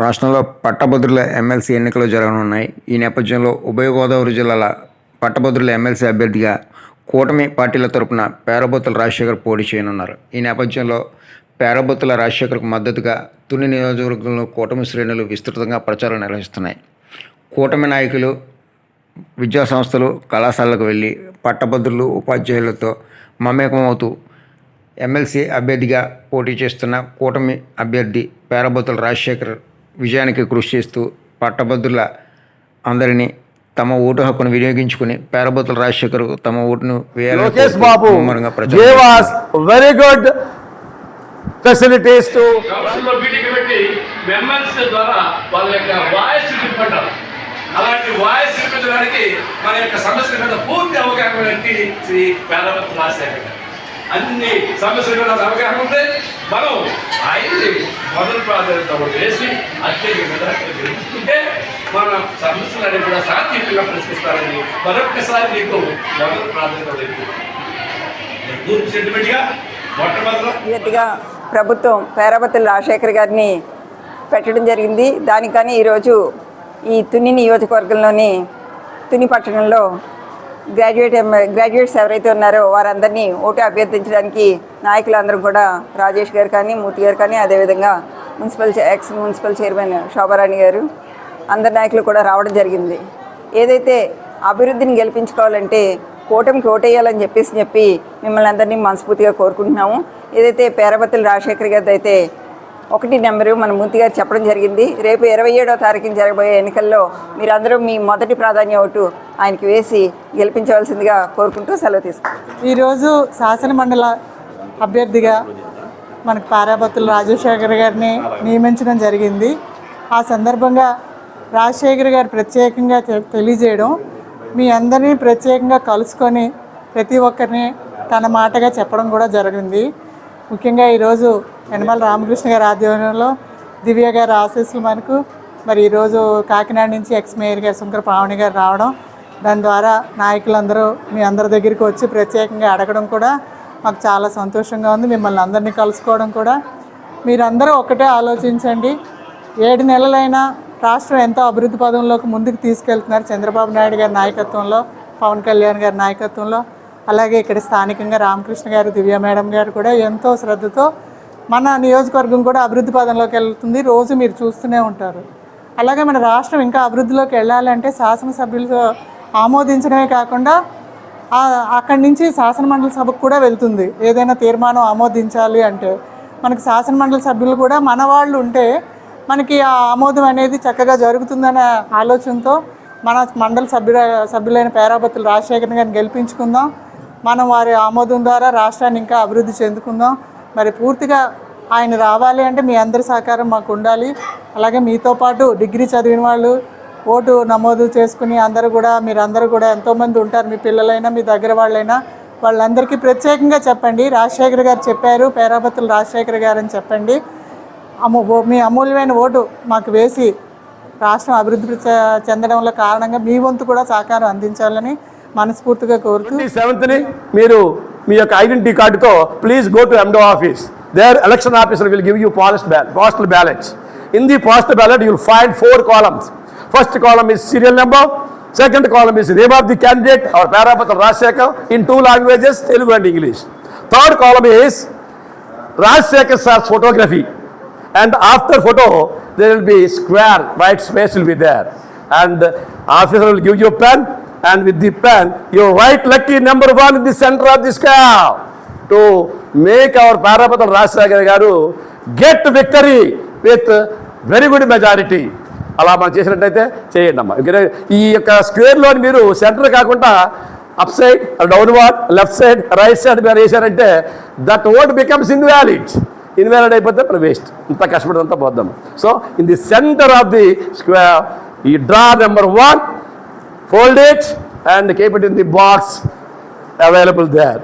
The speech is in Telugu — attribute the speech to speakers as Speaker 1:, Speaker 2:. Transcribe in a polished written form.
Speaker 1: రాష్ట్రంలో పట్టభద్రుల ఎమ్మెల్సీ ఎన్నికలు జరగనున్నాయి. ఈ నేపథ్యంలో ఉభయ గోదావరి జిల్లాల పట్టభద్రుల ఎమ్మెల్సీ అభ్యర్థిగా కూటమి పార్టీల తరపున పేరబోతుల రాజశేఖర్ పోటీ చేయనున్నారు. ఈ నేపథ్యంలో పేరబోతుల రాజశేఖర్కు మద్దతుగా తుని నియోజకవర్గంలో కూటమి శ్రేణులు విస్తృతంగా ప్రచారం నిర్వహిస్తున్నాయి. కూటమి నాయకులు విద్యా సంస్థలు, కళాశాలకు వెళ్ళి పట్టభద్రులు, ఉపాధ్యాయులతో మమేకమవుతూ ఎమ్మెల్సీ అభ్యర్థిగా పోటీ చేస్తున్న కూటమి అభ్యర్థి పేరబోతుల రాజశేఖర్ విజయానికి కృషి చేస్తూ పట్టభద్రుల అందరినీ తమ ఓటు హక్కును వినియోగించుకుని పేరబోతుల రాజశేఖర్ తమ ఓటును
Speaker 2: వెరీ గుడ్ ఫెసిలిటీస్ టు
Speaker 3: అలాంటి వాయిస్ వినిపించడానికి మన యొక్క సమస్యల మీద పూర్తి అవగాహన వ్యక్తి శ్రీ పేరబోతుల రాజశేఖర్ గారు. అన్ని సమస్యల మీద అవగాహన ఉంటే మనం ఆయన్ని మొదటి ప్రాధాన్యత వేసి అత్యంత గెలుచుకుంటే మన సమస్యలన్నీ కూడా శాంతియుతంగా ప్రశ్నిస్తారని మరొక్కసారి నీకు మొదటి ప్రాధాన్యత పూర్తి సెంటిమెంట్గా
Speaker 4: మొట్టమొదటిగా ప్రభుత్వం పేరబోతుల రాజశేఖర్ గారిని పెట్టడం జరిగింది. దానికని ఈరోజు ఈ తుని నియోజకవర్గంలోని తుని పట్టణంలో గ్రాడ్యుయేట్స్ ఎవరైతే ఉన్నారో వారందరినీ ఓటు అభ్యర్థించడానికి నాయకులందరూ కూడా రాజేష్ గారు కానీ, మూర్తి గారు కానీ, అదేవిధంగా ఎక్స్ మున్సిపల్ చైర్మన్ శోభారాణి గారు, అందరి నాయకులు కూడా రావడం జరిగింది. ఏదైతే అభివృద్ధిని గెలిపించుకోవాలంటే కూటమికి ఓటేయాలని చెప్పి మిమ్మల్ని అందరినీ మనస్ఫూర్తిగా కోరుకుంటున్నాము. ఏదైతే పేరబోతుల రాజశేఖర్ గారిది అయితే 1 నెంబరు మన మూర్తి గారు చెప్పడం జరిగింది. రేపు 27వ తారీఖున జరగబోయే ఎన్నికల్లో మీరందరూ మీ మొదటి ప్రాధాన్య ఓటు ఆయనకి వేసి గెలిపించవలసిందిగా కోరుకుంటూ సెలవు తీసుకుంటాం.
Speaker 5: ఈరోజు శాసనమండల అభ్యర్థిగా మనకు పేరబోతుల రాజశేఖర్ గారిని నియమించడం జరిగింది. ఆ సందర్భంగా రాజశేఖర్ గారు ప్రత్యేకంగా తెలియజేయడం, మీ అందరినీ ప్రత్యేకంగా కలుసుకొని ప్రతి ఒక్కరిని తన మాటగా చెప్పడం కూడా జరిగింది. ముఖ్యంగా ఈరోజు యనమల రామకృష్ణ గారి ఆధ్వర్యంలో దివ్య గారి ఆశీస్సులు మనకు మరి ఈరోజు కాకినాడ నుంచి ఎక్స్ మేయర్ గారు శంకర పావని గారు రావడం, దాని ద్వారా నాయకులందరూ మీ అందరి దగ్గరికి వచ్చి ప్రత్యేకంగా అడగడం కూడా మాకు చాలా సంతోషంగా ఉంది. మిమ్మల్ని అందరినీ కలుసుకోవడం కూడా. మీరందరూ ఒకటే ఆలోచించండి, 7 నెలలైనా రాష్ట్రం ఎంతో అభివృద్ధి పదంలోకి ముందుకు తీసుకెళ్తున్నారు చంద్రబాబు నాయుడు గారి నాయకత్వంలో, పవన్ కళ్యాణ్ గారి నాయకత్వంలో. అలాగే ఇక్కడ స్థానికంగా రామకృష్ణ గారు, దివ్య మేడం గారు కూడా ఎంతో శ్రద్ధతో మన నియోజకవర్గం కూడా అభివృద్ధి పదంలోకి వెళ్తుంది. రోజు మీరు చూస్తూనే ఉంటారు. అలాగే మన రాష్ట్రం ఇంకా అభివృద్ధిలోకి వెళ్ళాలంటే శాసనసభ్యులు ఆమోదించడమే కాకుండా అక్కడి నుంచి శాసనమండలి సభకు కూడా వెళ్తుంది. ఏదైనా తీర్మానం ఆమోదించాలి అంటే మనకి శాసనమండలి సభ్యులు కూడా మన వాళ్ళు ఉంటే మనకి ఆ ఆమోదం అనేది చక్కగా జరుగుతుందనే ఆలోచనతో మన మండలి సభ్యులైన పేరబోతుల రాజశేఖర్ గారిని గెలిపించుకుందాం. మనం వారి ఆమోదం ద్వారా రాష్ట్రాన్ని ఇంకా అభివృద్ధి చెందుకుందాం. మరి పూర్తిగా ఆయన రావాలి అంటే మీ అందరి సహకారం మాకు ఉండాలి. అలాగే మీతో పాటు డిగ్రీ చదివిన వాళ్ళు ఓటు నమోదు చేసుకుని మీరందరూ కూడా ఎంతోమంది ఉంటారు, మీ పిల్లలైనా మీ దగ్గర వాళ్ళైనా, వాళ్ళందరికీ ప్రత్యేకంగా చెప్పండి రాజశేఖర్ గారు చెప్పారు, పేరబోతుల రాజశేఖర్ గారు అని చెప్పండి. మీ అమూల్యమైన ఓటు మాకు వేసి రాష్ట్రం అభివృద్ధి చెందడంలో కారణంగా మీ వంతు కూడా సహకారం అందించాలని మనస్ఫూర్తిగా కోరుతూ
Speaker 2: 27ని మీరు మీ యొక్క ఐడెంటిటీ కార్డుతో please go to MDO office. There election officer will give you postal ballots. In the postal ballot you will find 4 columns. First column is serial number, second column is name of the candidate or Perabotulla Rajశేఖర్ in 2 languages, Telugu and English. Third column is Rajశేఖర్ sir's photography, and after photo there will be square white space will be there, and officer will give you a pen, and with the pen you write lucky number 1 in the center of the square to make our Perabotulla Rajశేఖర్ గారు get victory with very good majority. అలా మనం చేసినట్టయితే చేయండి అమ్మా. ఈ యొక్క స్క్వేర్లోని మీరు సెంటర్ కాకుండా up side, downward, left side, right side మీరు వేసారంటే దట్ ఓట్ బికమ్స్ ఇన్వాలిడ్ అయిపోతే మన వేస్ట్. ఇంత కష్టపడంతా పోద్దాం. So in the centre of the square ఈ draw number 1, fold it and keep it in the box available there.